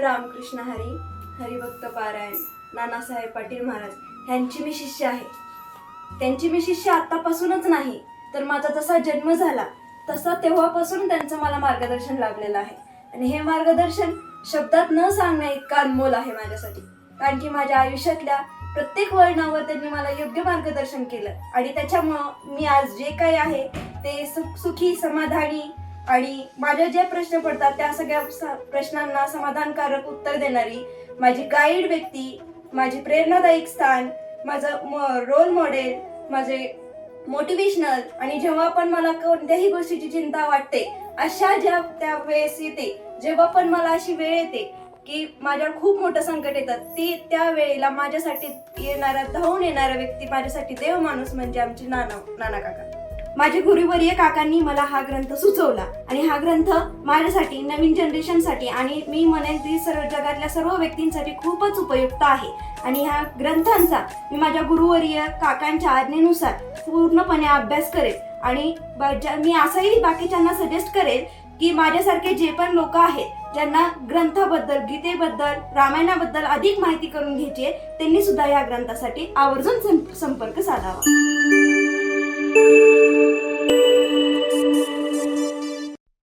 रामकृष्ण हरी, हरिभक्त पारायण, नानासाहेब पाटील महाराज ह्यांची मी शिष्य आहे. त्यांची मी शिष्य आतापासूनच नाही तर माझा जसा जन्म झाला तसा तेव्हापासून त्यांचं मला मार्गदर्शन लाभलेलं आहे. आणि हे मार्गदर्शन शब्दात न सांगण्या इतका अनमोल आहे माझ्यासाठी, कारण की माझ्या आयुष्यातल्या प्रत्येक वळणावर त्यांनी मला योग्य मार्गदर्शन केलं आणि त्याच्यामुळं मी आज जे काही आहे ते सुखी, समाधानी आणि माझे जे प्रश्न पडतात त्या सगळ्या प्रश्नांना समाधानकारक उत्तर देणारी माझी गाईड व्यक्ती, माझी प्रेरणादायक स्थान, माझं रोल मॉडेल, माझे मोटिवेशनल. आणि जेव्हा पण मला कोणत्याही गोष्टीची चिंता वाटते, अशा ज्या त्या वेळेस येते, जेव्हा पण मला अशी वेळ येते की माझ्यावर खूप मोठं संकट येतात, ती त्या वेळेला माझ्यासाठी धावून येणारा व्यक्ती, माझ्यासाठी देव माणूस म्हणजे आमचे नाना काका. माझे गुरुवर्य काकांनी मला हा ग्रंथ सुचवला आणि हा ग्रंथ माझ्यासाठी, नवीन जनरेशनसाठी आणि मी म्हणेन ती जगातल्या सर्व व्यक्तींसाठी खूपच उपयुक्त आहे. आणि ह्या ग्रंथांचा मी माझ्या गुरुवर्य काकांच्या आज्ञेनुसार पूर्णपणे अभ्यास करेल. आणि मी असंही बाकीच्यांना सजेस्ट करेल की माझ्यासारखे जे पण लोक आहेत ज्यांना ग्रंथाबद्दल, गीतेबद्दल, रामायणाबद्दल अधिक माहिती करून घ्यायची आहे, त्यांनी सुद्धा या ग्रंथासाठी आवर्जून संपर्क साधावा.